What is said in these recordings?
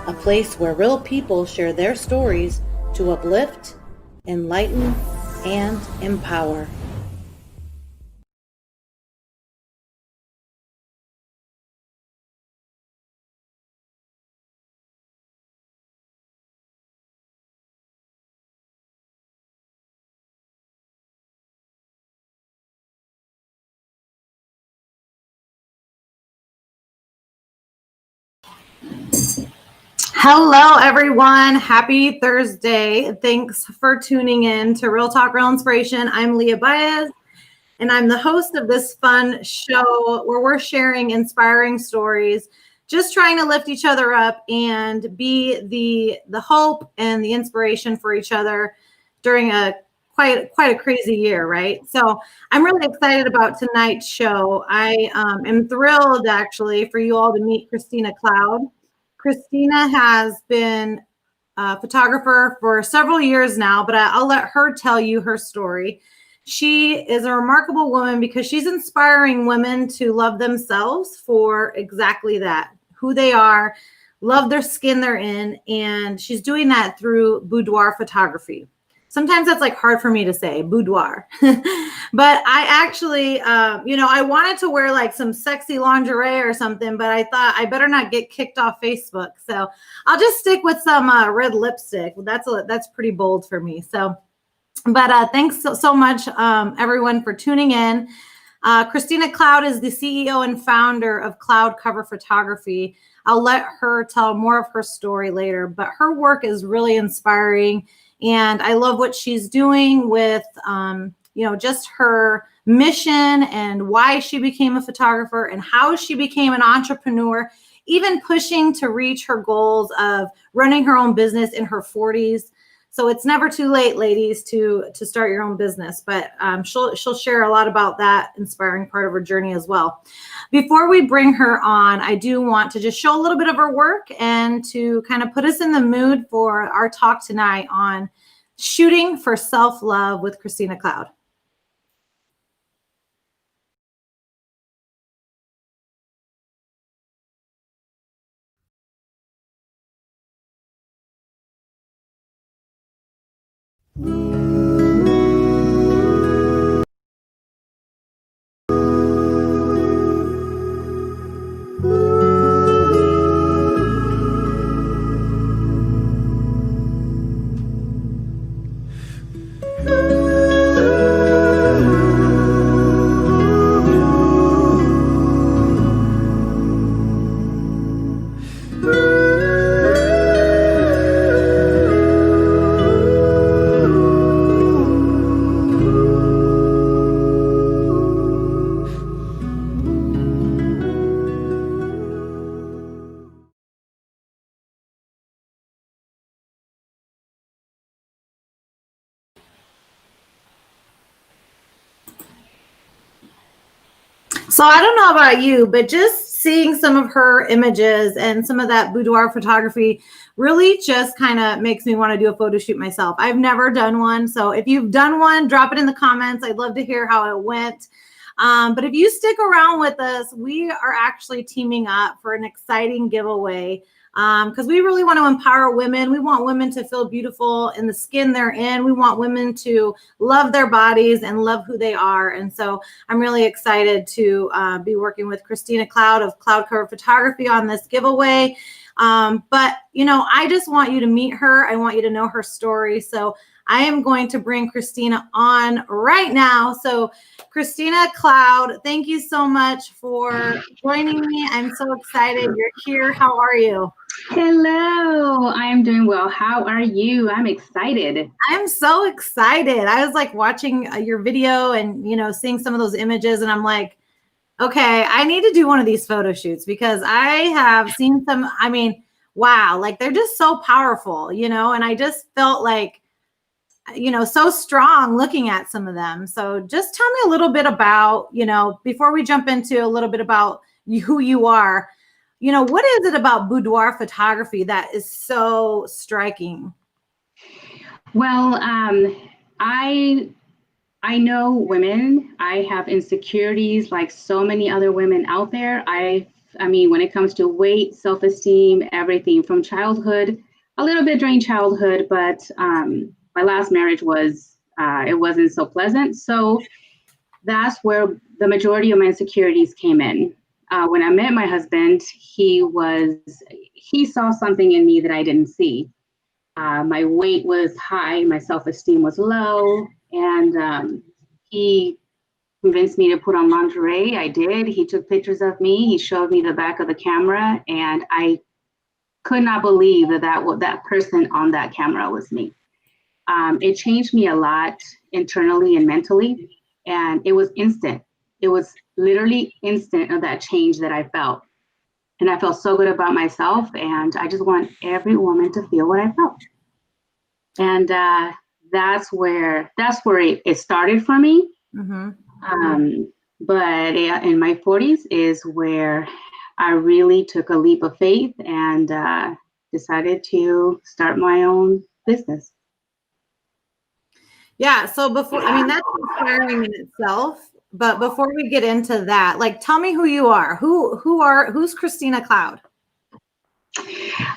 a place where real people share their stories to uplift, enlighten, and empower. Hello, everyone. Happy Thursday. Thanks for tuning in to Real Talk, Real Inspiration. I'm Leah Baez, and I'm the host of this fun show where we're sharing inspiring stories, just trying to lift each other up and be the hope and the inspiration for each other during a quite a crazy year, right? So I'm really excited about tonight's show. I am thrilled, actually, for you all to meet Christina Cloud. Christina has been a photographer for several years now, but I'll let her tell you her story. She is a remarkable woman because she's inspiring women to love themselves for exactly that, who they are, love their skin they're in, and she's doing that through boudoir photography. Sometimes that's like hard for me to say, boudoir. But I actually, I wanted to wear like some sexy lingerie or something, but I thought I better not get kicked off Facebook. So I'll just stick with some red lipstick. That's pretty bold for me. So, but thanks so much, everyone, for tuning in. Christina Cloud is the CEO and founder of Cloud Cover Photography. I'll let her tell more of her story later, but her work is really inspiring. And I love what she's doing with, just her mission and why she became a photographer and how she became an entrepreneur, even pushing to reach her goals of running her own business in her 40s. So it's never too late, ladies, to start your own business. But she'll share a lot about that inspiring part of her journey as well. Before we bring her on, I do want to just show a little bit of her work and to kind of put us in the mood for our talk tonight on shooting for self-love with Christina Cloud. So I don't know about you, but just seeing some of her images and some of that boudoir photography really just kind of makes me want to do a photo shoot myself. I've never done one. So if you've done one, drop it in the comments. I'd love to hear how it went. But if you stick around with us, we are actually teaming up for an exciting giveaway because we really want to empower women. We want women to feel beautiful in the skin they're in. We want women to love their bodies and love who they are. And so I'm really excited to be working with Christina Cloud of Cloud Cover Photography on this giveaway. But, I just want you to meet her. I want you to know her story. So I am going to bring Christina on right now. So Christina Cloud, thank you so much for joining me. I'm so excited you're here. How are you? Hello, I am doing well. How are you? I'm excited. I'm so excited. I was like watching your video and, seeing some of those images, and I'm like, okay, I need to do one of these photo shoots because I have seen some, wow, like they're just so powerful, and I just felt like, so strong looking at some of them. So just tell me a little bit about, before we jump into a little bit about who you are, what is it about boudoir photography that is so striking? Well, I know women. I have insecurities like so many other women out there. I I mean, when it comes to weight, self-esteem, everything from childhood, a little bit during childhood, but my last marriage was, it wasn't so pleasant. So that's where the majority of my insecurities came in. When I met my husband, he saw something in me that I didn't see. My weight was high, my self-esteem was low, and he convinced me to put on lingerie. I did. He took pictures of me. He showed me the back of the camera, and I could not believe that person on that camera was me. It changed me a lot internally and mentally, and it was instant. It was literally instant of that change that I felt. And I felt so good about myself, and I just want every woman to feel what I felt. And that's where it started for me. But in my 40s is where I really took a leap of faith and decided to start my own business. Yeah. So I mean, that's inspiring in itself. But before we get into that, like, tell me who you are. Who's Christina Cloud?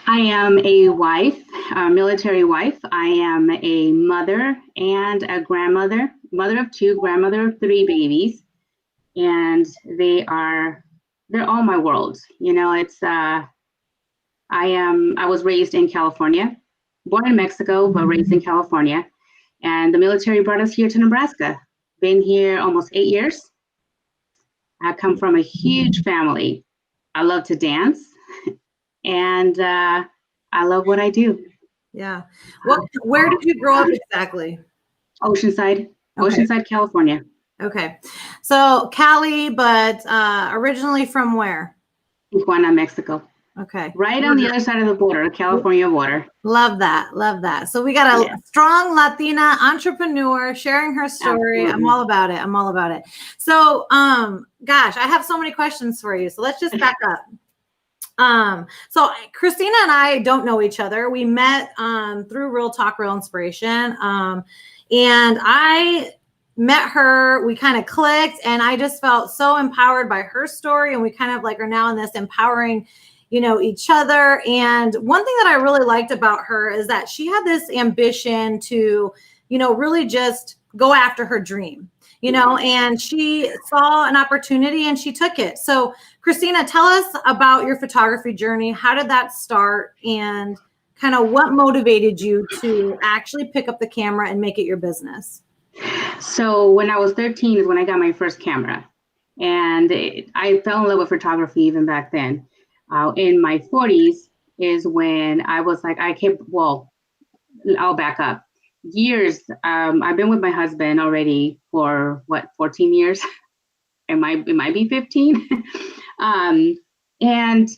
I am a wife, a military wife. I am a mother and a grandmother, mother of two, grandmother of three babies. And they're all my world. You know, I was raised in California, born in Mexico, but raised in California. And the military brought us here to Nebraska. Been here almost 8 years. I come from a huge family. I love to dance, and I love what I do. Yeah. Where did you grow up exactly? Oceanside, California. Okay. So Cali, but originally from where? Tijuana, Mexico. Okay. Right on the other side of the border, California border. Love that. Love that. So we got a strong Latina entrepreneur sharing her story. Absolutely. I'm all about it. I'm all about it. So, gosh, I have so many questions for you. So let's just back up. So Christina and I don't know each other. We met through Real Talk, Real Inspiration. And I met her, we kind of clicked, and I just felt so empowered by her story. And we kind of like are now in this empowering, each other. And one thing that I really liked about her is that she had this ambition to, really just go after her dream, and she saw an opportunity and she took it. So Christina, tell us about your photography journey. How did that start, and kind of what motivated you to actually pick up the camera and make it your business? So when I was 13 is when I got my first camera, and I fell in love with photography even back then. In my 40s is when I was like, I'll back up. Years, I've been with my husband already for 14 years? It might be 15. And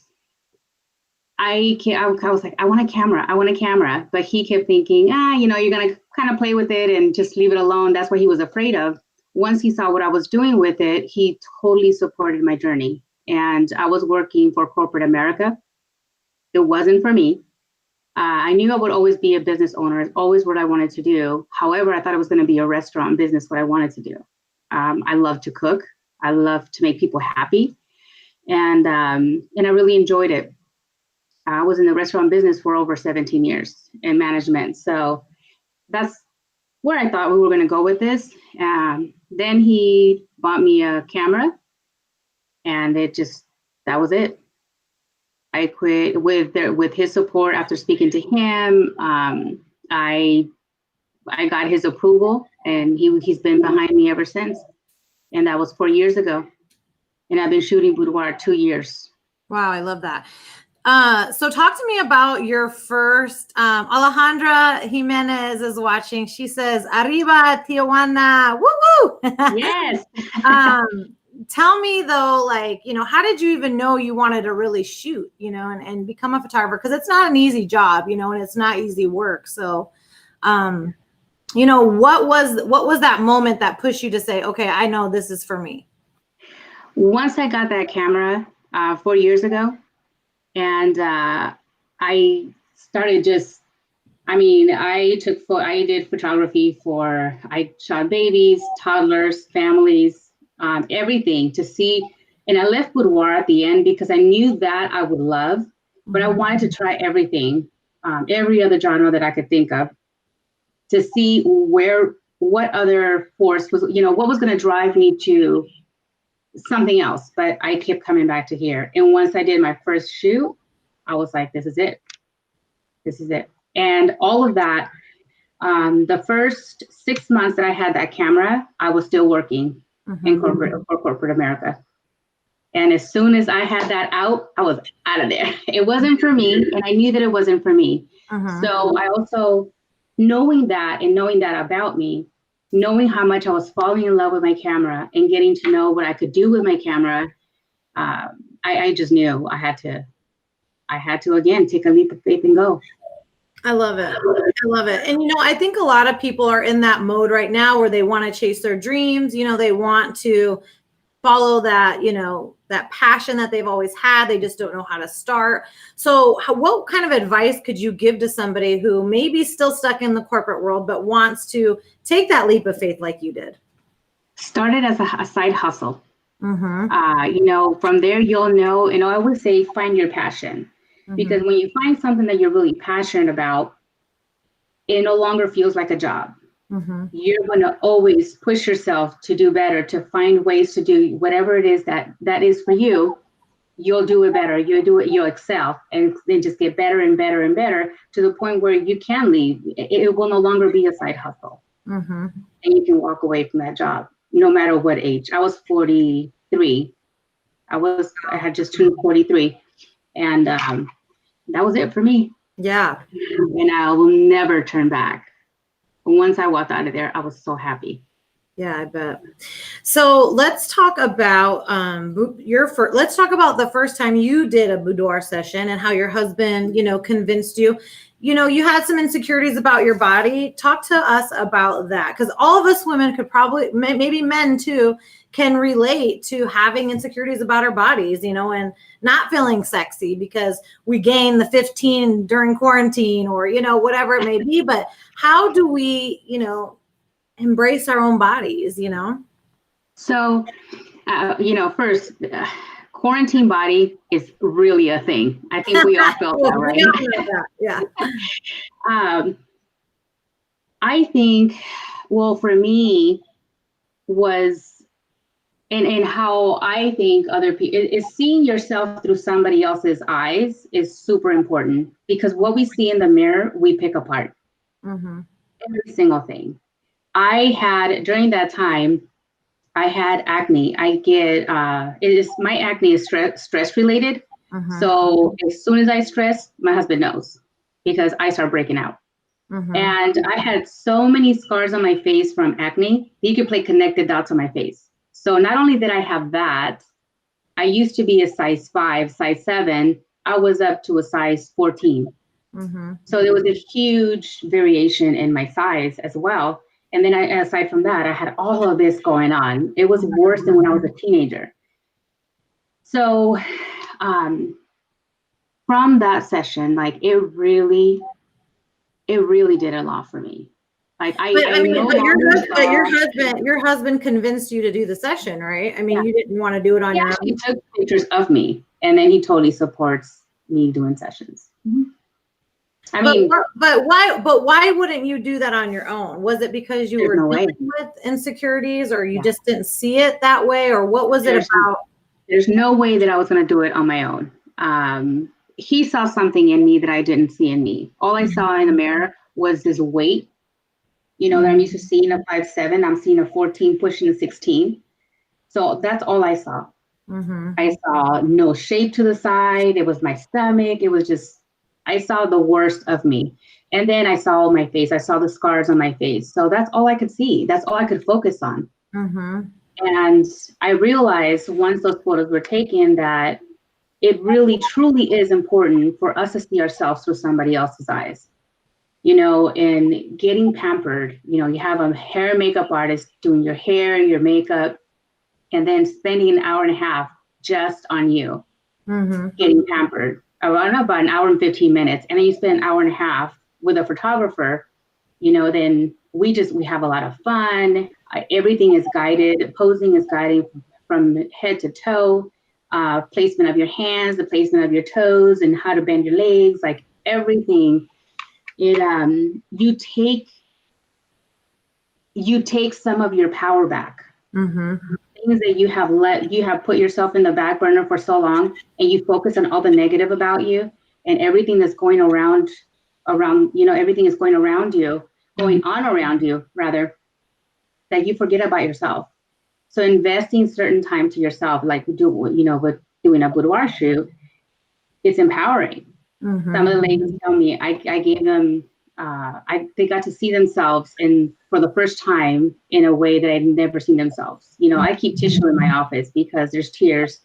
I was like, I want a camera. But he kept thinking, you're going to kind of play with it and just leave it alone. That's what he was afraid of. Once he saw what I was doing with it, he totally supported my journey. And I was working for corporate America. It wasn't for me. I knew I would always be a business owner. It's always what I wanted to do. However, I thought it was going to be a restaurant business, what I wanted to do. I love to cook. I love to make people happy. And I really enjoyed it. I was in the restaurant business for over 17 years in management. So that's where I thought we were going to go with this. Then he bought me a camera, and that was it. I quit with his support. After speaking to him, I got his approval, and he's been behind me ever since. And that was 4 years ago. And I've been shooting boudoir 2 years. Wow, I love that. So talk to me about your first, Alejandra Jimenez is watching. She says, Arriba, Tijuana, woo-woo. Yes. Tell me though, like, how did you even know you wanted to really shoot, and become a photographer? Because it's not an easy job, and it's not easy work. So, what was that moment that pushed you to say, okay, I know this is for me? Once I got that camera 4 years ago, and I started I did photography I shot babies, toddlers, families, everything, to see And I left boudoir at the end because I knew that I would love, but I wanted to try everything, every other genre that I could think of, to see what other force was, what was going to drive me to something else. But I kept coming back to here. And once I did my first shoot, I was like, this is it. This is it. And all of that, the first 6 months that I had that camera, I was still working in corporate America. And as soon as I had that out, I was out of there. It wasn't for me, and I knew that it wasn't for me. So I also, knowing that about me, knowing how much I was falling in love with my camera and getting to know what I could do with my camera, I just knew I had to again take a leap of faith and go. I love it. I love it. And, I think a lot of people are in that mode right now where they want to chase their dreams. They want to follow that, that passion that they've always had. They just don't know how to start. So what kind of advice could you give to somebody who may be still stuck in the corporate world, but wants to take that leap of faith like you did? Start it as a side hustle. From there, you'll know, and I always say, find your passion. Because when you find something that you're really passionate about, it no longer feels like a job. You're going to always push yourself to do better, to find ways to do whatever it is that is for you. You'll do it better. You'll do it. You'll excel, and then just get better and better and better to the point where you can leave. It will no longer be a side hustle, and you can walk away from that job, no matter what age. I was 43. I had just turned 43, and that was it for me. Yeah. And I will never turn back. Once I walked out of there, I was so happy. Yeah, I bet. So let's talk about let's talk about the first time you did a boudoir session and how your husband, convinced you. You had some insecurities about your body. Talk to us about that, because all of us women could probably, maybe men too, can relate to having insecurities about our bodies, and not feeling sexy because we gained the 15 during quarantine or, whatever it may be. But how do we, embrace our own bodies, So, first, quarantine body is really a thing. I think we all felt that, right? Yeah. I think, for me was, and how I think other people is seeing yourself through somebody else's eyes is super important, because what we see in the mirror, we pick apart. Every single thing. During that time, I had acne. My acne is stress related. So as soon as I stress, my husband knows, because I start breaking out. And I had so many scars on my face from acne. You could play connected dots on my face. So not only did I have that, I used to be a size 5, size 7. I was up to a size 14. So there was a huge variation in my size as well. And then aside from that, I had all of this going on. It was worse than when I was a teenager. So from that session, it really did a lot for me. Your husband convinced you to do the session, right? I mean, you didn't want to do it on your own. He took pictures of me, and then he totally supports me doing sessions. But why wouldn't you do that on your own? Was it because you were dealing with insecurities, or you just didn't see it that way, or what was it about? There's no way that I was going to do it on my own. He saw something in me that I didn't see in me. All I saw in the mirror was this weight. That I'm used to seeing a 5'7". I'm seeing a 14 pushing a 16. So that's all I saw. I saw no shape to the side. It was my stomach. It was just, I saw the worst of me. And then I saw my face. I saw the scars on my face. So that's all I could see. That's all I could focus on. And I realized once those photos were taken that it really, truly is important for us to see ourselves through somebody else's eyes. In getting pampered, you have a hair and makeup artist doing your hair and your makeup, and then spending an hour and a half just on you, getting pampered, around about an hour and 15 minutes. And then you spend an hour and a half with a photographer, then we have a lot of fun. Everything is guided. Posing is guided from head to toe, placement of your hands, the placement of your toes, and how to bend your legs, like everything. You take some of your power back. Mm-hmm. Things that you have put yourself in the back burner for so long, and you focus on all the negative about you and everything that's going around, everything is going around you, going on around you rather, that you forget about yourself. So investing certain time to yourself, like with doing a boudoir shoot, it's empowering. Mm-hmm. Some of the ladies tell me I gave them, they got to see themselves for the first time in a way that I'd never seen themselves. I keep tissue in my office because there's tears.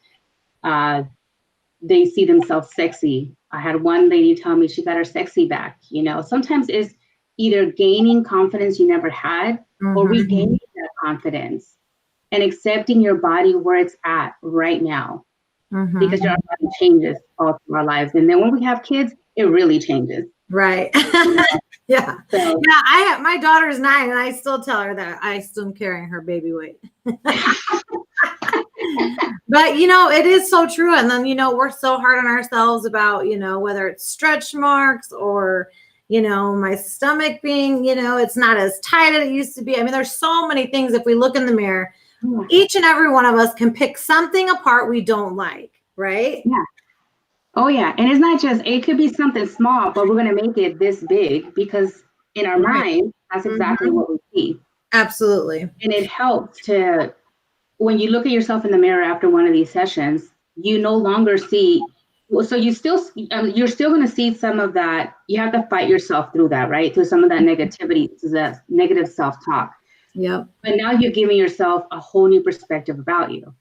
They see themselves sexy. I had one lady tell me she got her sexy back. Sometimes it's either gaining confidence you never had, or regaining that confidence and accepting your body where it's at right now. Because our body changes all through our lives. And then when we have kids, it really changes. Right. Yeah. So, yeah. My daughter's 9 and I still tell her that I still am carrying her baby weight. But, it is so true. And then, we're so hard on ourselves about, whether it's stretch marks or, my stomach being, it's not as tight as it used to be. I mean, there's so many things. If we look in the mirror, each and every one of us can pick something apart we don't like, right? Yeah. Oh, yeah. And it's not just, it could be something small, but we're going to make it this big because in our mind, that's exactly what we see. Absolutely. And it helps to, when you look at yourself in the mirror after one of these sessions, you no longer see, so you're still going to see some of that. You have to fight yourself through that, right? Through some of that negativity, that negative self-talk. Yep. But now you're giving yourself a whole new perspective about you.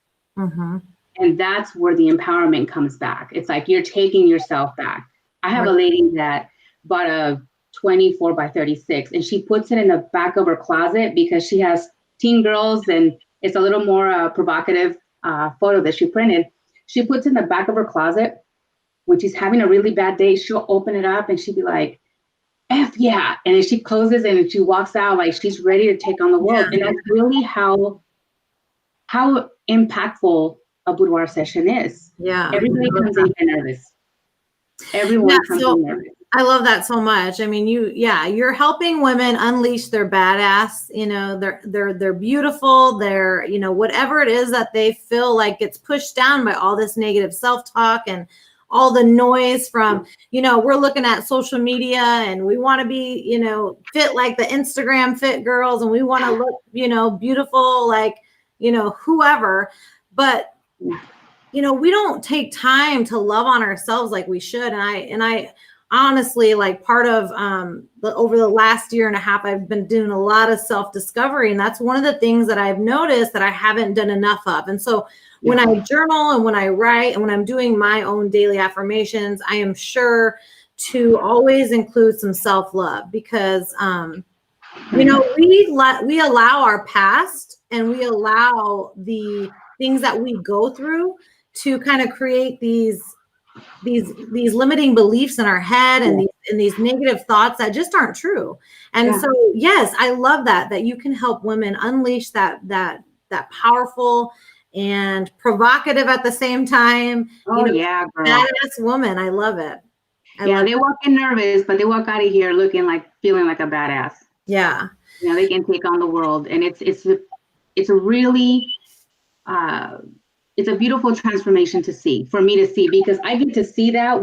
And that's where the empowerment comes back. It's like you're taking yourself back. I have a lady that bought a 24 by 36 and she puts it in the back of her closet because she has teen girls and it's a little more provocative photo that she printed. She puts it in the back of her closet. When she's having a really bad day, she'll open it up and she'll be like, F yeah. And then she closes and she walks out like she's ready to take on the world. And that's really how impactful a boudoir session is. Yeah. Everybody comes in nervous. Everyone comes in nervous. I love that so much. I mean, you're helping women unleash their badass, they're beautiful. They're, whatever it is that they feel like gets pushed down by all this negative self-talk and all the noise from, we're looking at social media and we want to be, fit like the Instagram fit girls and we want to look, beautiful, like, whoever, but we don't take time to love on ourselves like we should. And I honestly, like part of over the last year and a half, I've been doing a lot of self-discovery. And that's one of the things that I've noticed that I haven't done enough of. And so when I journal and when I write and when I'm doing my own daily affirmations, I am sure to always include some self-love because, we allow our past and we allow the things that we go through to kind of create these limiting beliefs in our head and these negative thoughts that just aren't true. And so, yes, I love that you can help women unleash that powerful and provocative at the same time. Girl. Badass woman. I love it. They walk in nervous, but they walk out of here feeling like a badass. Yeah. They can take on the world. And it's a really, it's a beautiful transformation for me to see, because I get to see that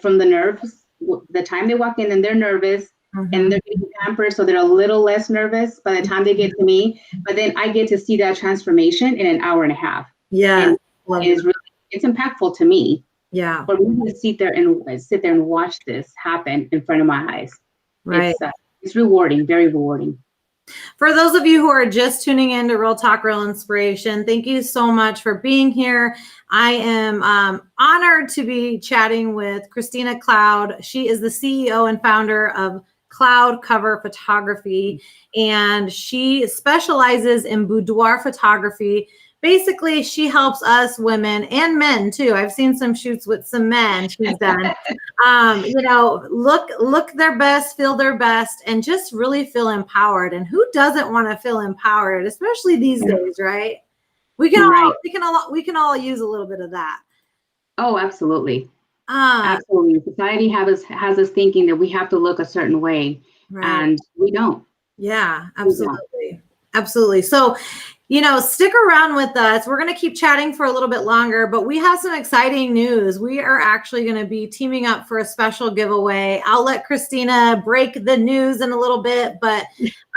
from the nerves, the time they walk in and they're nervous and they're getting pampered. So they're a little less nervous by the time they get to me, but then I get to see that transformation in an hour and a half. Yeah. And it's impactful to me. Yeah. For me to sit there and watch this happen in front of my eyes. Right. It's rewarding, very rewarding. For those of you who are just tuning in to Real Talk, Real Inspiration, thank you so much for being here. I am honored to be chatting with Christina Cloud. She is the CEO and founder of Cloud Cover Photography, and she specializes in boudoir photography. Basically, she helps us women and men too. I've seen some shoots with some men she's done. Look their best, feel their best, and just really feel empowered. And who doesn't want to feel empowered, especially these days, right? We can Right. we can all use a little bit of that. Oh, absolutely. Uh, Absolutely. Society has us thinking that we have to look a certain way, right. and we don't. Yeah, We don't. absolutely. Absolutely. So, stick around with us. We're going to keep chatting for a little bit longer, but we have some exciting news. We are actually going to be teaming up for a special giveaway. I'll let Christina break the news in a little bit, but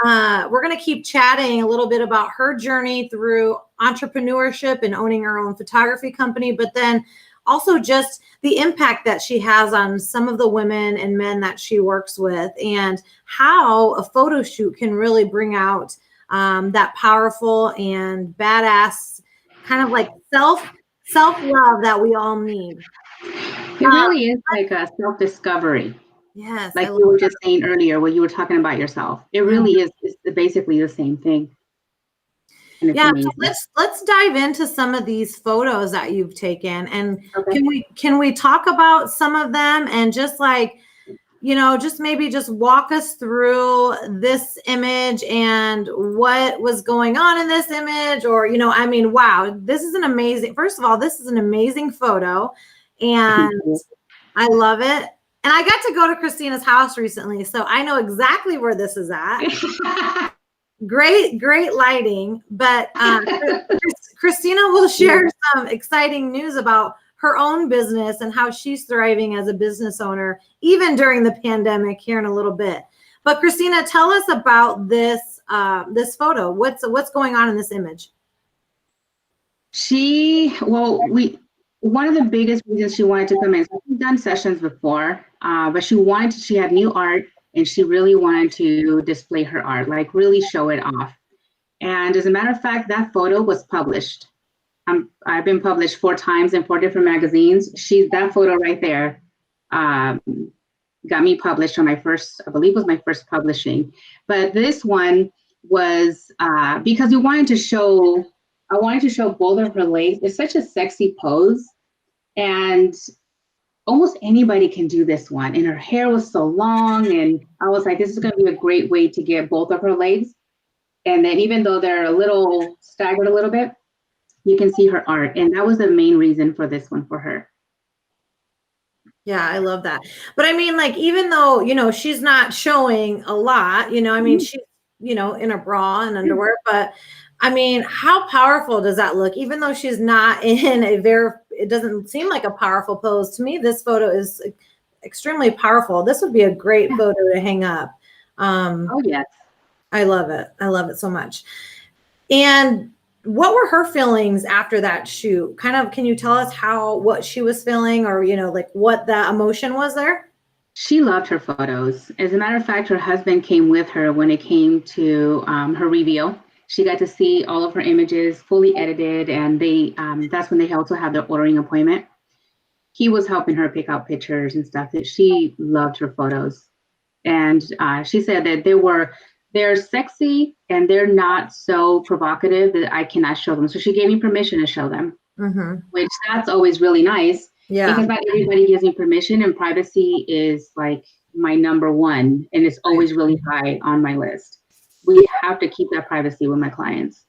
we're going to keep chatting a little bit about her journey through entrepreneurship and owning her own photography company, but then also just the impact that she has on some of the women and men that she works with, and how a photo shoot can really bring out that powerful and badass kind of like self-love that we all need. It really is like a self-discovery. Yes, I Like love you were that. just saying earlier, when you were talking about yourself. It really is it's basically the same thing. And it's Yeah, so amazing. let's dive into some of these photos that you've taken, and Okay. can we talk about some of them, and just like, just maybe just walk us through this image and what was going on in this image, or I mean, wow, this is an amazing, first of all, this is an amazing photo, and I love it. And I got to go to Christina's house recently, so I know exactly where this is at. Great lighting, but Christina will share some exciting news about her own business and how she's thriving as a business owner, even during the pandemic, here in a little bit. But Christina, tell us about this this photo. What's going on in this image? One of the biggest reasons she wanted to come in, so we've done sessions before, but she had new art and she really wanted to display her art, like really show it off. And as a matter of fact, that photo was published. I've been published 4 times in 4 different magazines. That photo right there got me published on my first, I believe it was my first publishing. But this one was because I wanted to show both of her legs. It's such a sexy pose. And almost anybody can do this one. And her hair was so long. And I was like, this is going to be a great way to get both of her legs. And then even though they're a little staggered a little bit, you can see her art. And that was the main reason for this one for her. Yeah, I love that. But I mean, like, even though, she's not showing a lot, I mean, she's, in a bra and underwear, but I mean, how powerful does that look? Even though she's not in it doesn't seem like a powerful pose. To me, this photo is extremely powerful. This would be a great photo to hang up. Oh, yes. I love it. I love it so much. And what were her feelings after that shoot? Kind of, can you tell us what she was feeling, or, like what the emotion was there? She loved her photos. As a matter of fact, her husband came with her when it came to her reveal. She got to see all of her images fully edited, and that's when they also had their ordering appointment. He was helping her pick out pictures and stuff. That she loved her photos. And she said that they're sexy and they're not so provocative that I cannot show them. So she gave me permission to show them, which that's always really nice. Yeah. Because not everybody gives me permission, and privacy is like my number one, and it's always really high on my list. We have to keep that privacy with my clients.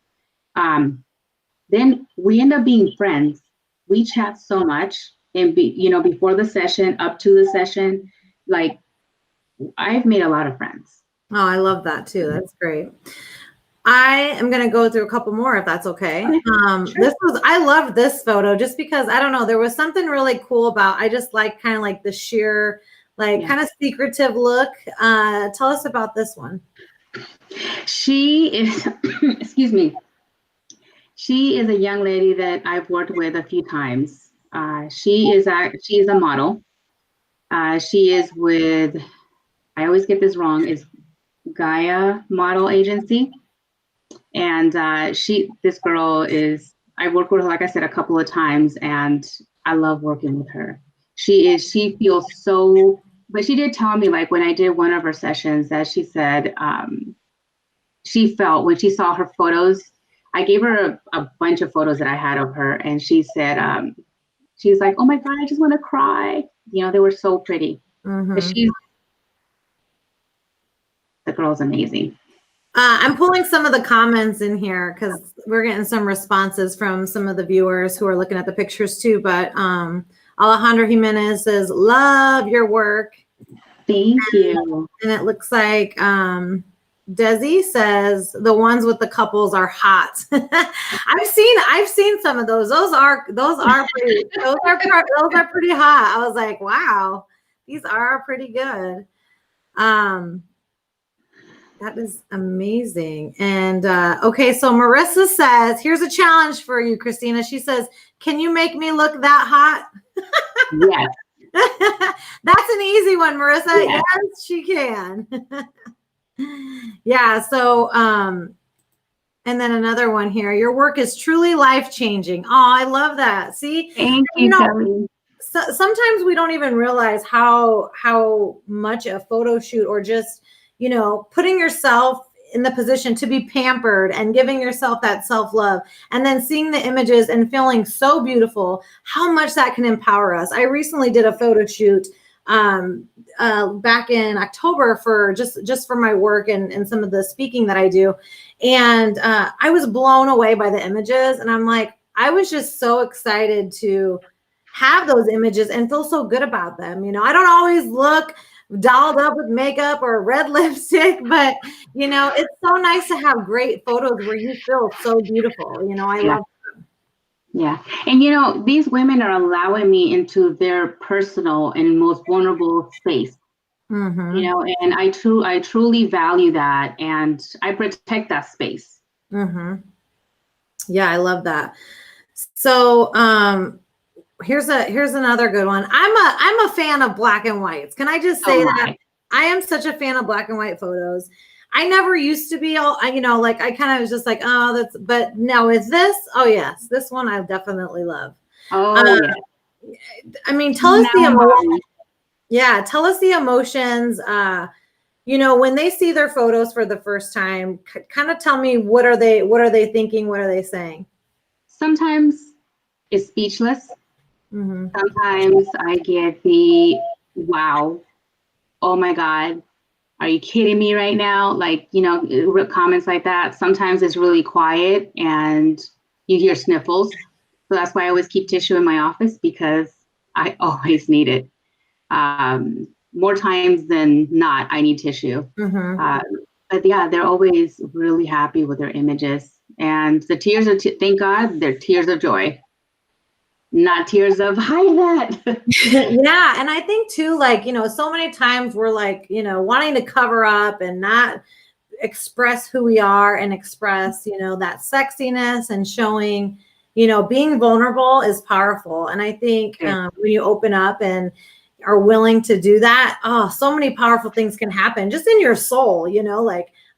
Then we end up being friends. We chat so much, and before the session, up to the session, like I've made a lot of friends. Oh, I love that too. That's great. I am going to go through a couple more if that's okay. Sure. I loved this photo just because, I don't know, there was something really cool about, I just like kind of like the sheer, like kind of secretive look. Tell us about this one. She is, excuse me. She is a young lady that I've worked with a few times. She is a model. She is with, I always get this wrong, is Gaia Model Agency. And this girl is, I've worked with her, like I said, a couple of times, and I love working with her. She feels so, but she did tell me, like when I did one of her sessions, that she said she felt when she saw her photos. I gave her a bunch of photos that I had of her, and she said, she's like, oh my God, I just want to cry. They were so pretty. But the girl's amazing. I'm pulling some of the comments in here because we're getting some responses from some of the viewers who are looking at the pictures too. But Alejandro Jimenez says, love your work. Thank you. And it looks like Desi says the ones with the couples are hot. I've seen some of those. Those are pretty pretty hot. I was like, wow, these are pretty good. That is amazing. And okay, so Marissa says, here's a challenge for you, Christina. She says, can you make me look that hot? Yes. That's an easy one, Marissa. Yes, yes she can. Yeah. So, and then another one here. Your work is truly life-changing. Oh, I love that. See, thank you, Kelly. So, sometimes we don't even realize how much a photo shoot or just, putting yourself in the position to be pampered and giving yourself that self-love and then seeing the images and feeling so beautiful, how much that can empower us. I recently did a photo shoot back in October for just for my work and some of the speaking that I do. And I was blown away by the images. And I'm like, I was just so excited to have those images and feel so good about them. I don't always look dolled up with makeup or red lipstick, but it's so nice to have great photos where you feel so beautiful. I love them. Yeah. And these women are allowing me into their personal and most vulnerable space. Mm-hmm. And I truly value that, and I protect that space. Mm-hmm. Yeah, I love that. So here's another good one. I'm a fan of black and whites. Can I just say that I am such a fan of black and white photos. I never used to be I kind of was just like, oh, but now with this, oh yes, this one I definitely love. Oh, yeah. I mean, tell us the emotions. Yeah, tell us the emotions. When they see their photos for the first time, kind of tell me what are they thinking? What are they saying? Sometimes it's speechless. Mm-hmm. Sometimes I get the wow, oh my God, are you kidding me right now? Comments like that. Sometimes it's really quiet and you hear sniffles. So that's why I always keep tissue in my office, because I always need it. More times than not, I need tissue. Mm-hmm. But yeah, they're always really happy with their images. And the tears are, thank God, they're tears of joy. Not tears of hide that. Yeah. And I think too, so many times we're wanting to cover up and not express who we are and express, that sexiness and showing, being vulnerable is powerful. And I think when you open up and are willing to do that, so many powerful things can happen just in your soul,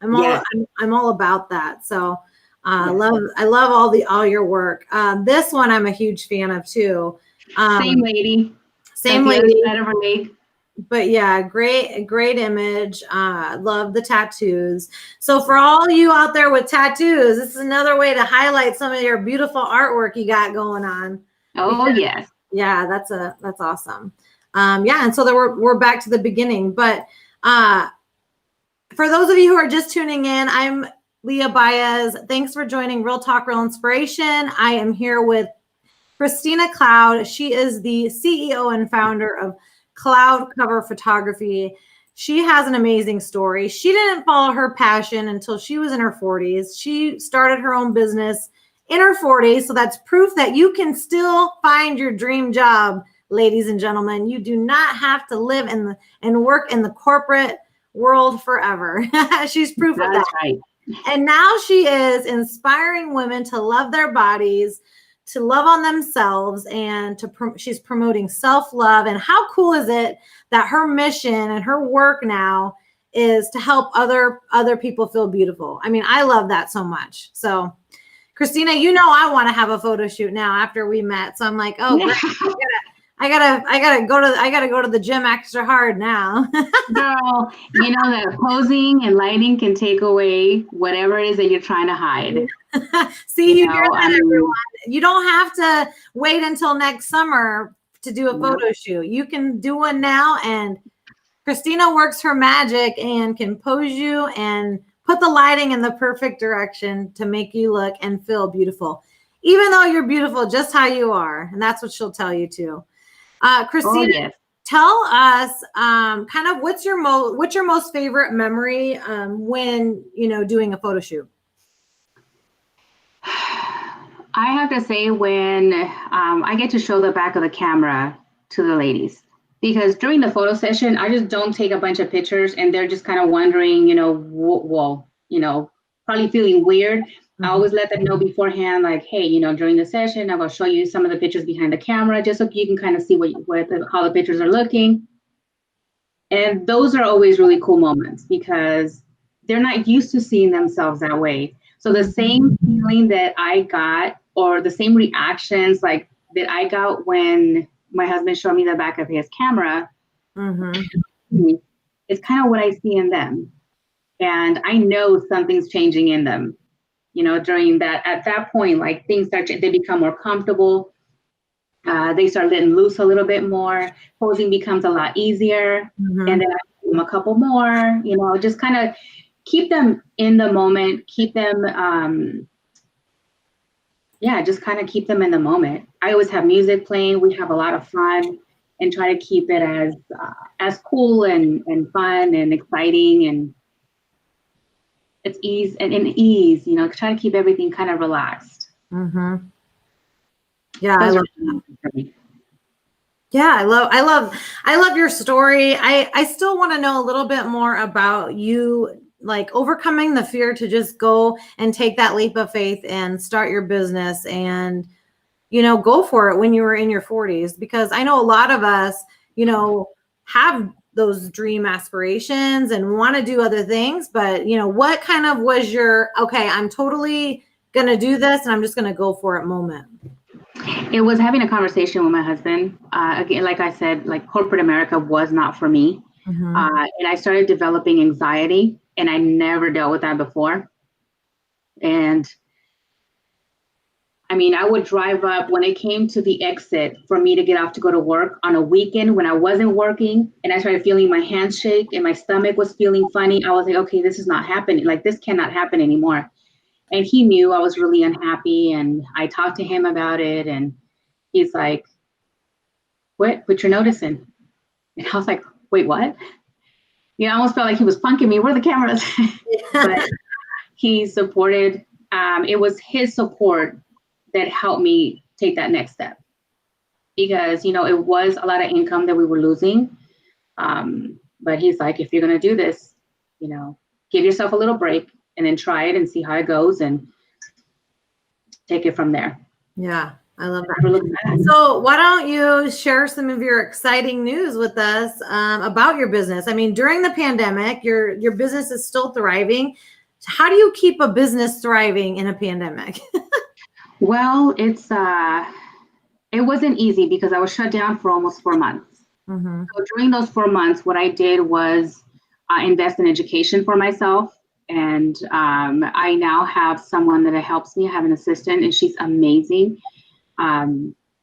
I'm all about that. So I love all your work. This one I'm a huge fan of too. Same lady. But yeah, great image. Love the tattoos. So for all you out there with tattoos, this is another way to highlight some of your beautiful artwork you got going on. Oh, yes. Yeah, that's awesome. And so we're back to the beginning. But for those of you who are just tuning in, I'm Leah Baez. Thanks for joining Real Talk, Real Inspiration. I am here with Christina Cloud. She is the CEO and founder of Cloud Cover Photography. She has an amazing story. She didn't follow her passion until she was in her 40s. She started her own business in her 40s. So that's proof that you can still find your dream job, ladies and gentlemen. You do not have to live and work in the corporate world forever. She's proof of that. Right. And now she is inspiring women to love their bodies, to love on themselves, and she's promoting self-love. And how cool is it that her mission and her work now is to help other people feel beautiful? I mean, I love that so much. So Christina, I want to have a photo shoot now after we met. So I'm like, oh, great. I gotta go to the gym extra hard now. Girl, that posing and lighting can take away whatever it is that you're trying to hide. See, you hear that, everyone. You don't have to wait until next summer to do a photo shoot. You can do one now, and Christina works her magic and can pose you and put the lighting in the perfect direction to make you look and feel beautiful, even though you're beautiful just how you are. And that's what she'll tell you too. Christina, yes. tell us kind of what's your most favorite memory when, doing a photo shoot? I have to say when I get to show the back of the camera to the ladies, because during the photo session, I just don't take a bunch of pictures and they're just kind of wondering, probably feeling weird. I always let them know beforehand, like, hey, during the session, I'm going to show you some of the pictures behind the camera, just so you can kind of see how the pictures are looking. And those are always really cool moments because they're not used to seeing themselves that way. So the same feeling that I got, or the same reactions like that I got when my husband showed me the back of his camera, it's kind of what I see in them. And I know something's changing in them. During that, at that point, like things they become more comfortable. They start letting loose a little bit more. Posing becomes a lot easier. And then I give them a couple more, just kind of keep them in the moment, keep them, just kind of keep them in the moment. I always have music playing. We have a lot of fun and try to keep it as cool and fun and exciting, and it's ease and in ease, try to keep everything kind of relaxed. Yeah, I love that. Yeah, I love your story. I still want to know a little bit more about you, like overcoming the fear to just go and take that leap of faith and start your business and, go for it when you were in your 40s, because I know a lot of us, have those dream aspirations and want to do other things, but what kind of was your, okay, I'm totally going to do this and I'm just going to go for it moment? It was having a conversation with my husband. Again, like I said, like corporate America was not for me. And I started developing anxiety, and I never dealt with that before. And I mean, I would drive up when it came to the exit for me to get off to go to work on a weekend when I wasn't working, and I started feeling my hands shake and my stomach was feeling funny. I was like, okay, this is not happening. Like, this cannot happen anymore. And he knew I was really unhappy, and I talked to him about it, and he's like, what you're noticing? And I was like, wait, what? I almost felt like he was punking me. Where are the cameras? But he supported. It was his support that helped me take that next step, because, it was a lot of income that we were losing. But he's like, if you're going to do this, give yourself a little break and then try it and see how it goes and take it from there. Yeah, I love that. So why don't you share some of your exciting news with us about your business? I mean, during the pandemic, your business is still thriving. How do you keep a business thriving in a pandemic? Well, it wasn't easy because I was shut down for almost 4 months. So during those 4 months, what I did was invest in education for myself. And I now have someone that helps me. I have an assistant, and she's amazing.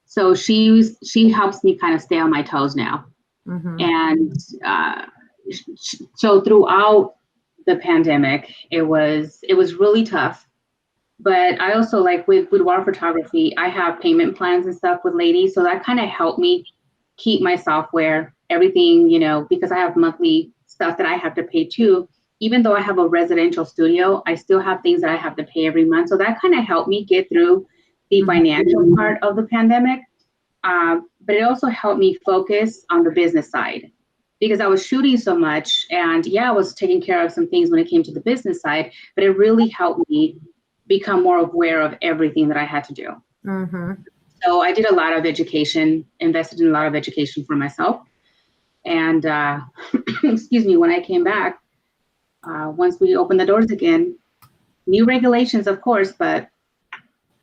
So she helps me kind of stay on my toes now. And so throughout the pandemic, it was really tough. But I also, like with boudoir photography, I have payment plans and stuff with ladies. So that kind of helped me keep my software, everything, because I have monthly stuff that I have to pay too. Even though I have a residential studio, I still have things that I have to pay every month. So that kind of helped me get through the financial part of the pandemic. But it also helped me focus on the business side, because I was shooting so much, and I was taking care of some things when it came to the business side, but it really helped me become more aware of everything that I had to do. So I did a lot of education, invested in a lot of education for myself. And excuse me, when I came back, once we opened the doors again, new regulations, of course, but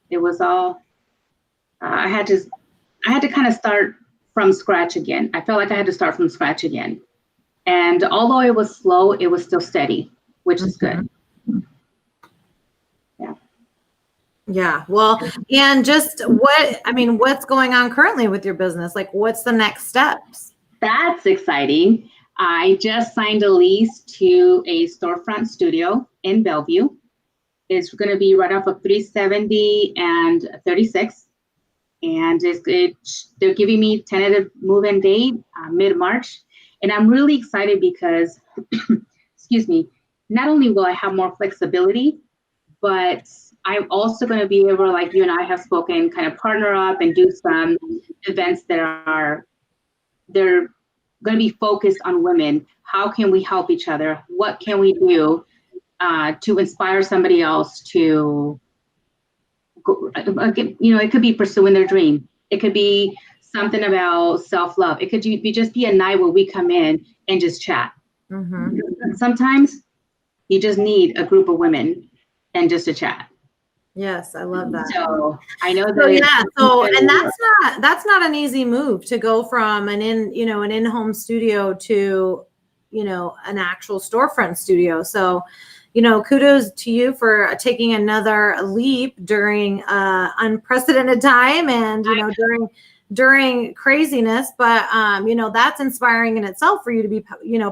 it was all, I had to kind of start from scratch again. I felt like I had to start from scratch again. And although it was slow, it was still steady, which is good. Yeah. Well, and just what's going on currently with your business? Like, what's the next steps? That's exciting. I just signed a lease to a storefront studio in Bellevue. It's going to be right off of 370 and 36. And they're giving me tentative move-in date, mid-March. And I'm really excited because, excuse me, not only will I have more flexibility, but I'm also going to be able, like you and I have spoken, kind of partner up and do some events they're going to be focused on women. How can we help each other? What can we do to inspire somebody else to go, it could be pursuing their dream. It could be something about self-love. It could be just a night where we come in and just chat. Mm-hmm. Sometimes you just need a group of women and just a chat. Yes, I love that. So I know that. So yeah, and that's not an easy move to go from an in-home studio to, an actual storefront studio. So, kudos to you for taking another leap during unprecedented time and during craziness. But that's inspiring in itself for you to be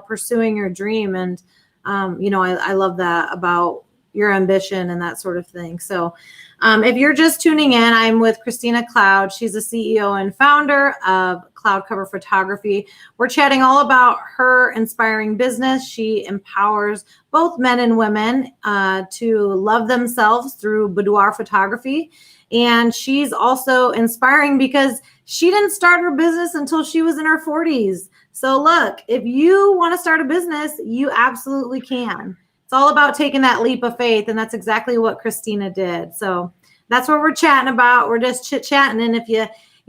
pursuing your dream. And I love that about your ambition and that sort of thing. So if you're just tuning in, I'm with Christina Cloud. She's the CEO and founder of Cloud Cover Photography. We're chatting all about her inspiring business. She empowers both men and women to love themselves through boudoir photography. And she's also inspiring because she didn't start her business until she was in her 40s. So look, if you want to start a business, you absolutely can. It's all about taking that leap of faith. And that's exactly what Christina did. So that's what we're chatting about. We're just chit-chatting. And if you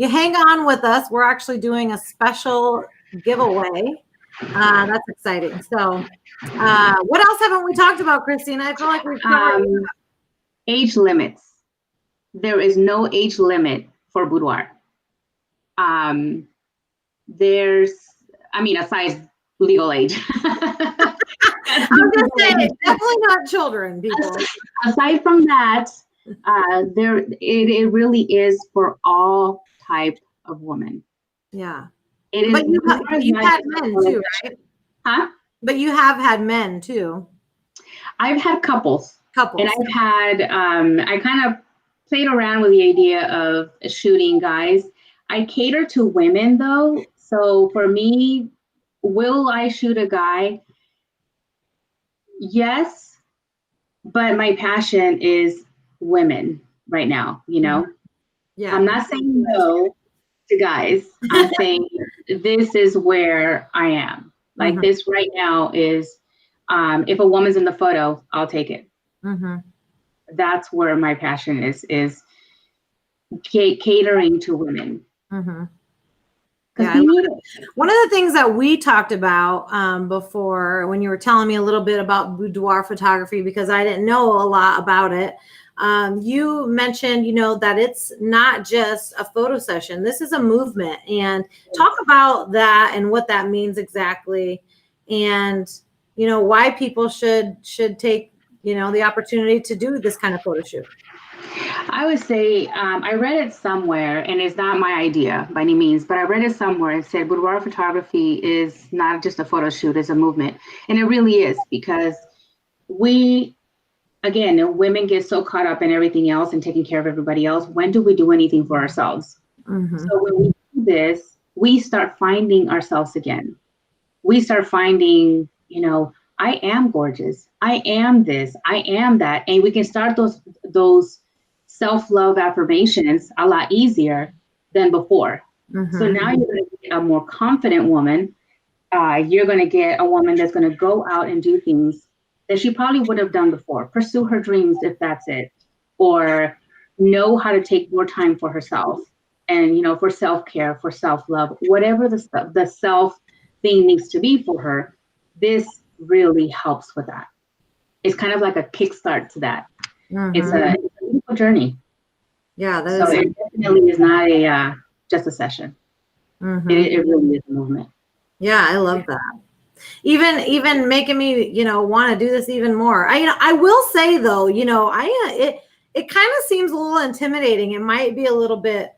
hang on with us, we're actually doing a special giveaway. That's exciting. So what else haven't we talked about, Christina? I feel like we've covered age limits. There is no age limit for boudoir. Aside legal age. I'm just saying, definitely not children, people. Aside from that, it really is for all type of women. Yeah. It but is. You've had men too, right? Huh? But you have had men too. I've had couples. And I've had, I kind of played around with the idea of shooting guys. I cater to women though. So for me, will I shoot a guy? Yes, but my passion is women right now, Yeah. I'm not saying no to guys. I'm saying this is where I am. Like this right now is, if a woman's in the photo, I'll take it. Mm-hmm. That's where my passion is catering to women. Mm-hmm. Yeah, one of the things that we talked about before, when you were telling me a little bit about boudoir photography, because I didn't know a lot about it, you mentioned, that it's not just a photo session. This is a movement. And talk about that and what that means exactly. And, why people should take, the opportunity to do this kind of photo shoot. I would say I read it somewhere, and it's not my idea by any means, but I read it somewhere and said boudoir photography is not just a photo shoot, it's a movement. And it really is, because women get so caught up in everything else and taking care of everybody else. When do we do anything for ourselves? Mm-hmm. So when we do this, we start finding ourselves again. We start finding, I am gorgeous. I am this. I am that. And we can start those self-love affirmations a lot easier than before. Mm-hmm. So now you're going to get a more confident woman. You're going to get a woman that's going to go out and do things that she probably would have done before. Pursue her dreams if that's it. Or know how to take more time for herself and, for self-care, for self-love, whatever the self thing needs to be for her. This really helps with that. It's kind of like a kickstart to that. Mm-hmm. It's a beautiful journey. Yeah, it definitely is not just a session. Mm-hmm. It really is a movement. Yeah, I love that. Even making me, want to do this even more. I will say though, it kind of seems a little intimidating. It might be a little bit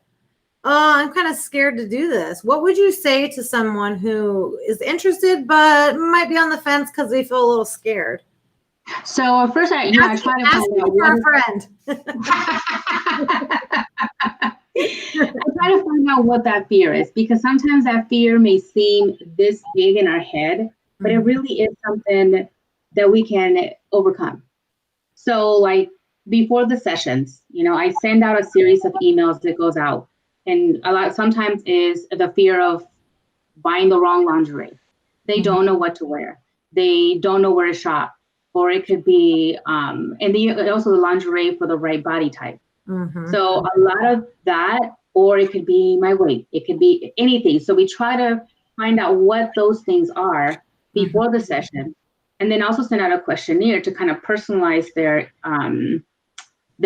oh, I'm kind of scared to do this. What would you say to someone who is interested but might be on the fence because they feel a little scared? So first, I try to find out for a friend. I try to find out what that fear is, because sometimes that fear may seem this big in our head, but it really is something that we can overcome. So like before the sessions, I send out a series of emails that goes out. And sometimes is the fear of buying the wrong lingerie. They don't know what to wear. They don't know where to shop. Or it could be, also the lingerie for the right body type. So a lot of that, or it could be my weight. It could be anything. So we try to find out what those things are before the session, and then also send out a questionnaire to kind of personalize their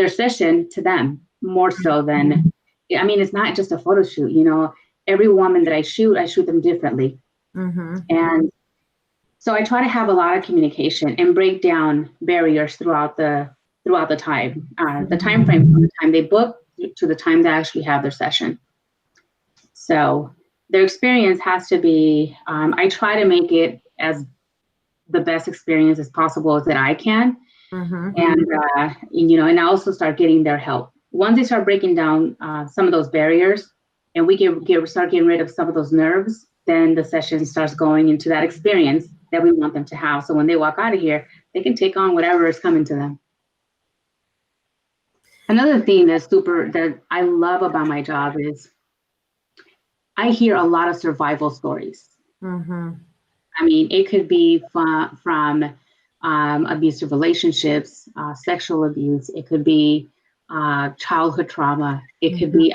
session to them more so than, it's not just a photo shoot. Every woman that I shoot them differently, and so I try to have a lot of communication and break down barriers throughout the time, the time frame from the time they book to the time they actually have their session. So their experience has to be, I try to make it as the best experience as possible that I can. And I also start getting their help. Once they start breaking down some of those barriers, and we start getting rid of some of those nerves, then the session starts going into that experience that we want them to have. So when they walk out of here, they can take on whatever is coming to them. Another thing that I love about my job is I hear a lot of survival stories. It could be from abusive relationships, sexual abuse. It could be childhood trauma. It could be,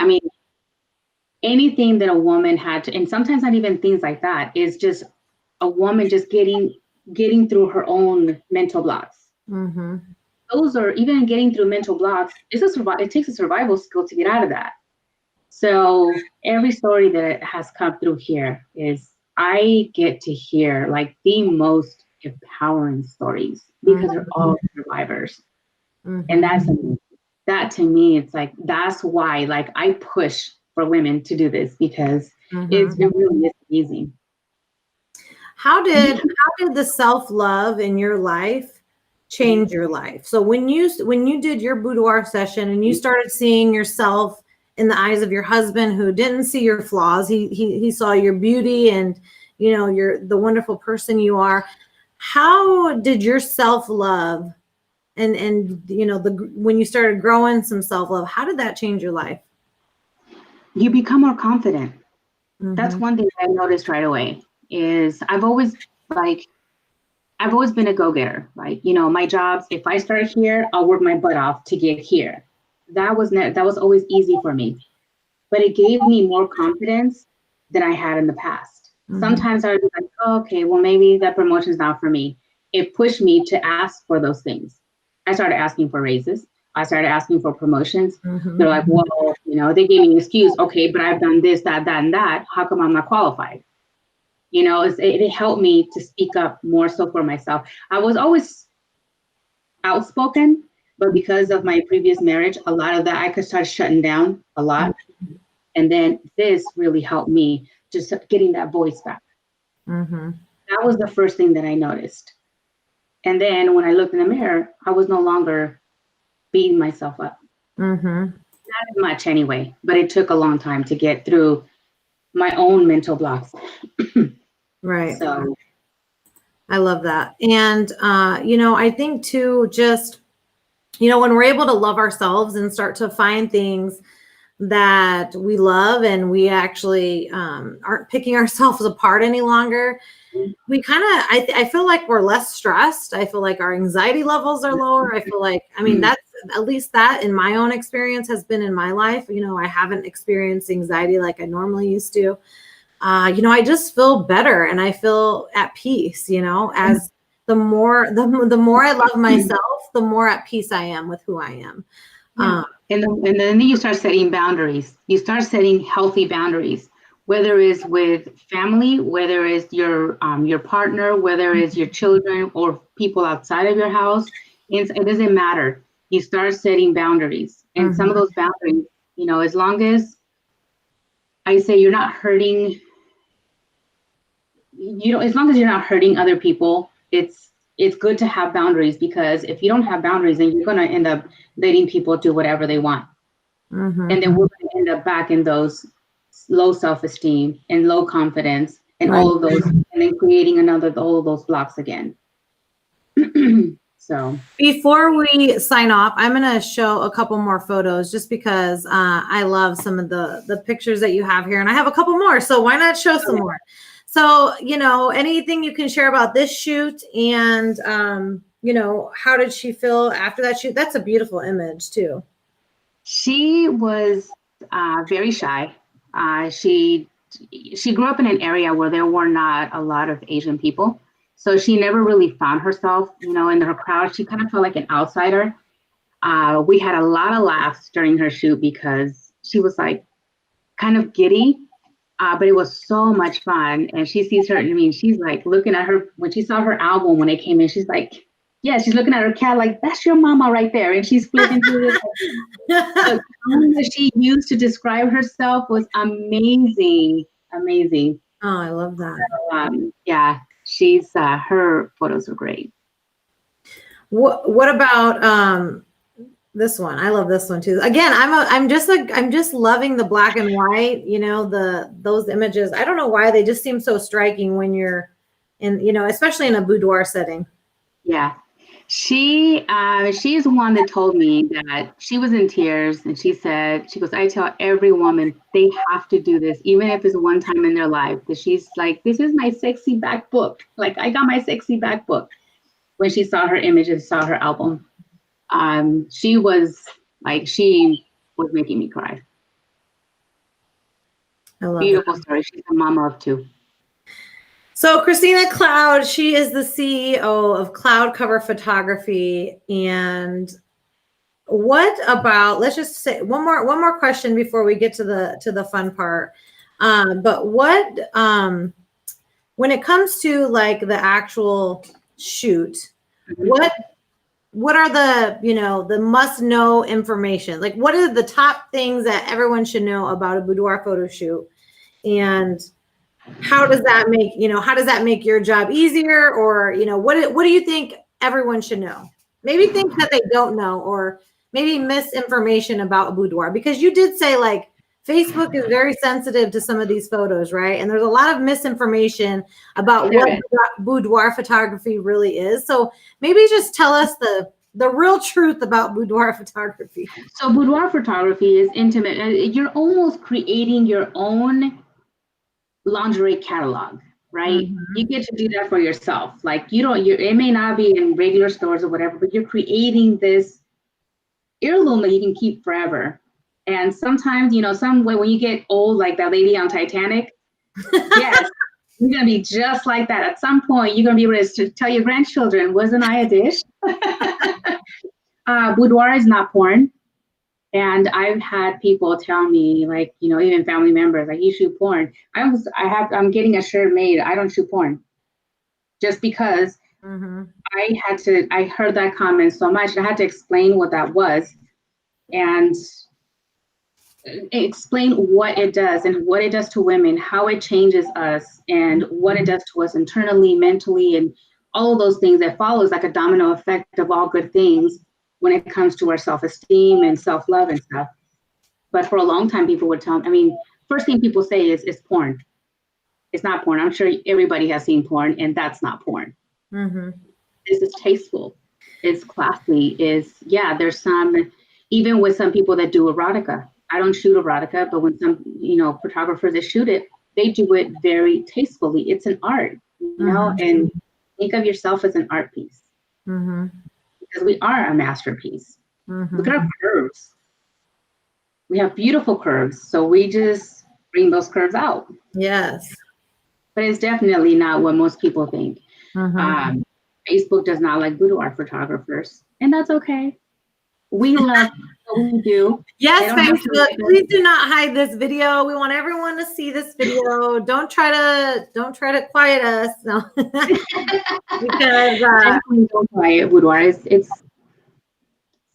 anything that a woman had to, and sometimes not even things like that, is just a woman just getting through her own mental blocks. Those are, even getting through mental blocks, it takes a survival skill to get out of that. So every story that has come through here is, I get to hear like the most empowering stories, because they're all survivors. And that to me, it's like, that's why, like, I push for women to do this, because it really is easy. How did the self-love in your life change your life? So when you did your boudoir session and you started seeing yourself in the eyes of your husband, who didn't see your flaws, he saw your beauty and you're the wonderful person you are. How did your self-love and when you started growing some self-love, how did that change your life? You become more confident. That's one thing I noticed right away. Is I've always been a go-getter. Like, my jobs, if I start here, I'll work my butt off to get here. That was always easy for me, but it gave me more confidence than I had in the past. Sometimes I would be like, oh, okay, well, maybe that promotion's not for me. It pushed me to ask for those things. I started asking for raises. I started asking for promotions. They're like, well, they gave me an excuse. Okay, but I've done this, that, and that. How come I'm not qualified? It helped me to speak up more so for myself. I was always outspoken, but because of my previous marriage, a lot of that I could start shutting down a lot. And then this really helped me just getting that voice back. That was the first thing that I noticed. And then when I looked in the mirror, I was no longer beating myself up. Not as much anyway, but it took a long time to get through my own mental blocks. Right. So I love that. And, I think too, just, when we're able to love ourselves and start to find things that we love, and we actually aren't picking ourselves apart any longer, we kind of, I feel like we're less stressed. I feel like our anxiety levels are lower. I feel like, that's at least that in my own experience has been in my life. I haven't experienced anxiety like I normally used to. I just feel better and I feel at peace, as the more I love myself, the more at peace I am with who I am. And then you start setting boundaries. You start setting healthy boundaries, whether it's with family, whether it's your partner, whether it's your children or people outside of your house. It doesn't matter. You start setting boundaries, and some of those boundaries, as long as I say you're not hurting, as long as you're not hurting other people, it's good to have boundaries, because if you don't have boundaries, then you're going to end up letting people do whatever they want. Mm-hmm. And then we're going to end up back in those low self-esteem and low confidence and Right. all of those, and then creating all of those blocks again. So before we sign off, I'm going to show a couple more photos just because I love some of the pictures that you have here, and I have a couple more. So why not show some more? So, anything you can share about this shoot, and, how did she feel after that shoot? That's a beautiful image too. She was very shy. She grew up in an area where there were not a lot of Asian people. So she never really found herself, in her crowd. She kind of felt like an outsider. We had a lot of laughs during her shoot because she was like kind of giddy, but it was so much fun. And she sees her, she's like looking at her, when she saw her album, when it came in, she's like, yeah, she's looking at her cat like, that's your mama right there. And she's flipping through it. The tone that she used to describe herself was amazing. Amazing. Oh, I love that. So, yeah, she's her photos are great. What about this one? I love this one too. Again, I'm just loving the black and white, those images. I don't know why they just seem so striking when you're in, especially in a boudoir setting. Yeah. She's one that told me that she was in tears, and she goes, I tell every woman they have to do this, even if it's one time in their life, that she's like, this is my sexy back book. Like, I got my sexy back book. When she saw her images, saw her album, she was making me cry. I love Beautiful that. story. She's a mama of two. So Christina Cloud, she is the CEO of Cloud Cover Photography. And what about, let's just say one more question before we get to the fun part. But what, when it comes to like the actual shoot, Mm-hmm. what are the must know information? Like, what are the top things that everyone should know about a boudoir photo shoot? And how does that make your job easier? Or, what do you think everyone should know? Maybe things that they don't know, or maybe misinformation about a boudoir, because you did say like Facebook is very sensitive to some of these photos, right? And there's a lot of misinformation about what boudoir photography really is. So maybe just tell us the real truth about boudoir photography. So boudoir photography is intimate. You're almost creating your own lingerie catalog, right? Mm-hmm. You get to do that for yourself. Like it may not be in regular stores or whatever, but you're creating this heirloom that you can keep forever. And sometimes, some way when you get old, like that lady on Titanic, yes, you're gonna be just like that. At some point, you're gonna be able to tell your grandchildren, wasn't I a dish? Boudoir is not porn. And I've had people tell me, like, even family members, like, you shoot porn. I'm getting a shirt made. I don't shoot porn. Just because mm-hmm. I heard that comment so much. I had to explain what that was and explain what it does and what it does to women, how it changes us, and what it does to us internally, mentally, and all of those things that follows like a domino effect of all good things when it comes to our self-esteem and self-love and stuff. But for a long time, people would tell me, first thing people say is it's porn. It's not porn. I'm sure everybody has seen porn, and that's not porn. Mm-hmm. This is tasteful. It's classy. There's some, even with some people that do erotica. I don't shoot erotica, but when some, photographers that shoot it, they do it very tastefully. It's an art, mm-hmm. and think of yourself as an art piece. Mm-hmm. Because we are a masterpiece. Mm-hmm. Look at our curves. We have beautiful curves. So we just bring those curves out. Yes. But it's definitely not what most people think. Mm-hmm. Facebook does not like boudoir photographers, and that's okay. We love what we do. Yes, Facebook, please do not hide this video. We want everyone to see this video. Don't try to quiet us. No. Because don't quiet boudoir. It's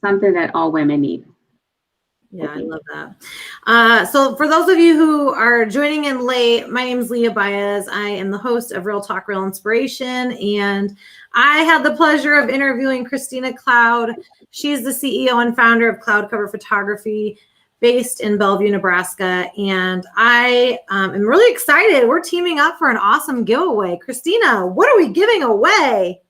something that all women need. Yeah, I love that. So for those of you who are joining in late, my name is Leah Baez. I am the host of Real Talk, Real Inspiration, and I had the pleasure of interviewing Christina Cloud. She's the CEO and founder of Cloud Cover Photography based in Bellevue, Nebraska, and I am really excited. We're teaming up for an awesome giveaway. Christina, what are we giving away?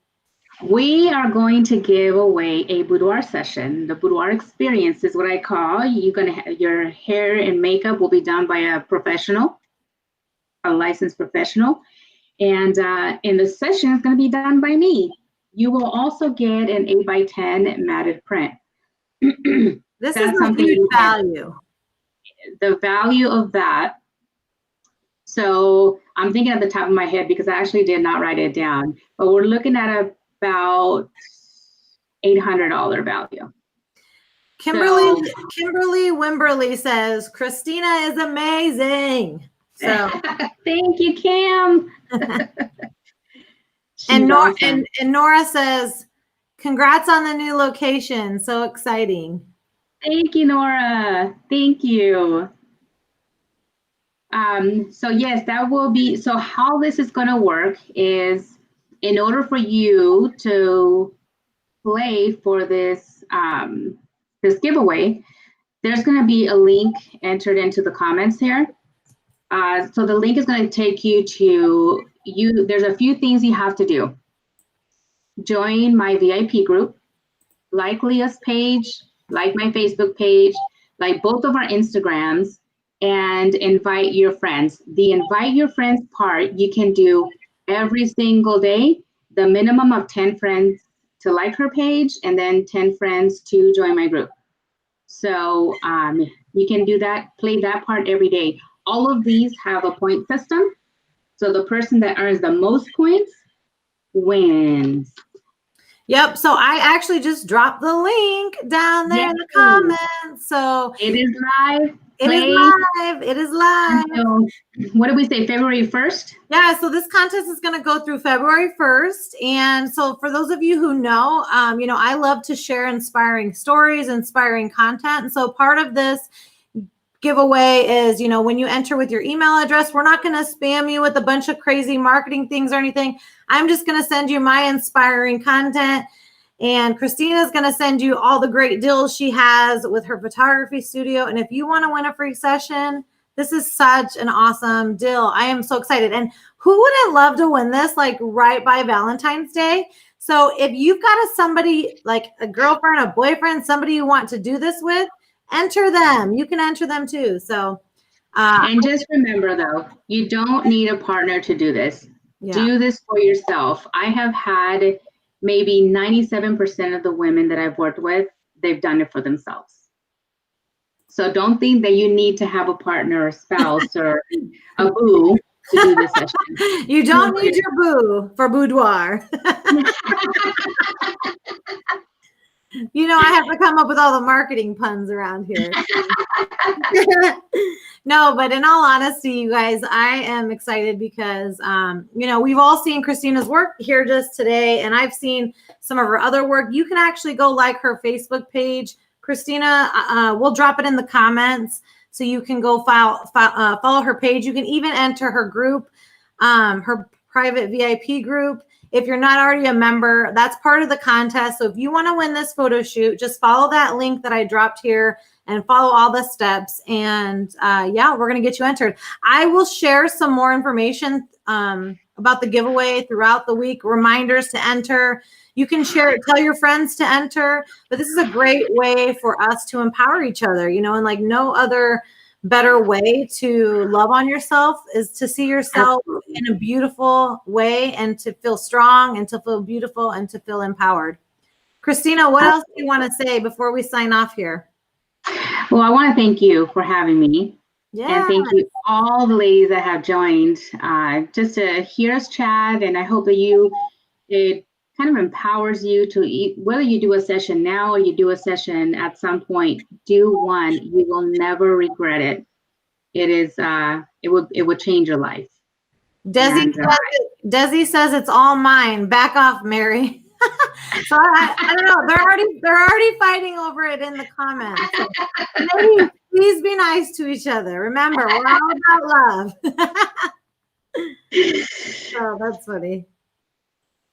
We are going to give away a boudoir session. The boudoir experience is what I call. You're going to have your hair and makeup will be done by a professional, a licensed professional. And the session is going to be done by me. You will also get an 8x10 matted print. This is a huge value. The value of that. So I'm thinking at the top of my head because I actually did not write it down, but we're looking at about $800 value. Kimberly Wimberly says Christina is amazing. So thank you, Kim. and Nora says, congrats on the new location. So exciting. Thank you, Nora. Thank you. So yes, that will be, so how this is going to work is in order for you to play for this, this giveaway, there's going to be a link entered into the comments here. So the link is going to take you to there's a few things you have to do. Join my VIP group, like Leah's page, like my Facebook page, like both of our Instagrams, and invite your friends. The invite your friends part, you can do every single day, the minimum of 10 friends to like her page, and then 10 friends to join my group. So you can do that, play that part every day. All of these have a point system. So the person that earns the most points wins. Yep. So I actually just dropped the link down there in the comments. So it is live. It is live. So, what did we say? February 1st? Yeah. So this contest is going to go through February 1st. And so for those of you who know, I love to share inspiring stories, inspiring content. And so part of this giveaway is, when you enter with your email address, we're not going to spam you with a bunch of crazy marketing things or anything. I'm just going to send you my inspiring content. And Christina's going to send you all the great deals she has with her photography studio. And if you want to win a free session, this is such an awesome deal. I am so excited. And who wouldn't love to win this like right by Valentine's Day? So if you've got somebody like a girlfriend, a boyfriend, somebody you want to do this with, enter them. You can enter them too. So, and just remember though, you don't need a partner to do this. Yeah. Do this for yourself. I have had maybe 97% of the women that I've worked with, they've done it for themselves. So don't think that you need to have a partner, a spouse, or a boo to do this session. You don't need your boo for boudoir. I have to come up with all the marketing puns around here. No, but in all honesty, you guys, I am excited because, we've all seen Christina's work here just today, and I've seen some of her other work. You can actually go like her Facebook page. Christina, we'll drop it in the comments so you can go follow her page. You can even enter her group, her private VIP group. If you're not already a member, that's part of the contest. So if you want to win this photo shoot, just follow that link that I dropped here and follow all the steps. And we're going to get you entered. I will share some more information about the giveaway throughout the week, reminders to enter. You can share it, tell your friends to enter. But this is a great way for us to empower each other, and like no other better way to love on yourself is to see yourself in a beautiful way and to feel strong and to feel beautiful and to feel empowered. Christina, what else do you want to say before we sign off here? Well, I want to thank you for having me. Yeah. And thank you all the ladies that have joined just to hear us chat. And I hope that it kind of empowers you to whether you do a session now or you do a session at some point, do one. You will never regret it. It is it would change your life. Desi says it's all mine. Back off, Mary. So I don't know. They're already fighting over it in the comments. So please be nice to each other. Remember, we're all about love. Oh, that's funny.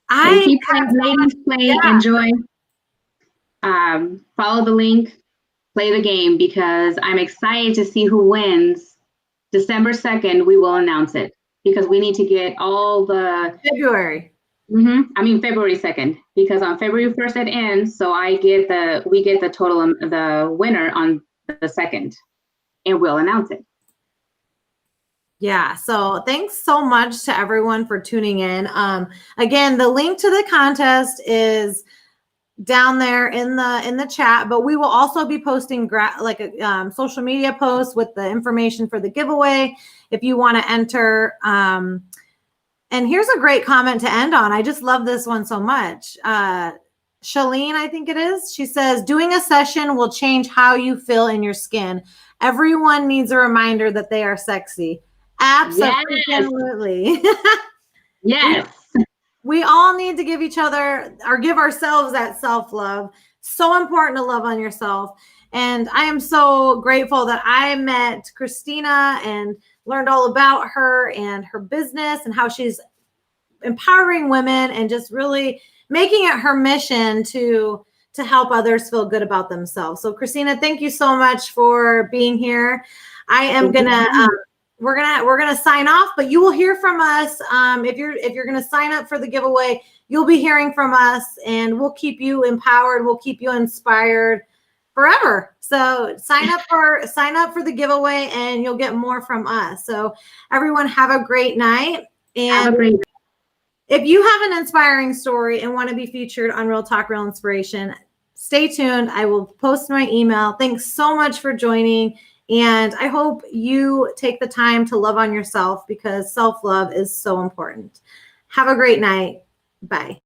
And keep playing, ladies. Play, enjoy. Follow the link, play the game, because I'm excited to see who wins. December 2nd, we will announce it because we need to get all the February. February 2nd, because on February 1st it ends. So we get the total, the winner on the 2nd, and we'll announce it. Yeah. So thanks so much to everyone for tuning in. Again, the link to the contest is down there in the chat, but we will also be posting a social media post with the information for the giveaway if you want to enter. And here's a great comment to end on. I just love this one so much. Shalene, I think it is. She says, doing a session will change how you feel in your skin. Everyone needs a reminder that they are sexy. Absolutely. Yes. We all need to give each other or give ourselves that self-love. So important to love on yourself. And I am so grateful that I met Christina and learned all about her and her business and how she's empowering women and just really making it her mission to help others feel good about themselves. So Christina, thank you so much for being here. I am we're gonna sign off, but you will hear from us. If you're gonna sign up for the giveaway, you'll be hearing from us, and we'll keep you empowered. We'll keep you inspired forever. So sign up for the giveaway, and you'll get more from us. So everyone, have a great night. And if you have an inspiring story and want to be featured on Real Talk, Real Inspiration, stay tuned. I will post my email. Thanks so much for joining. And I hope you take the time to love on yourself because self-love is so important. Have a great night. Bye.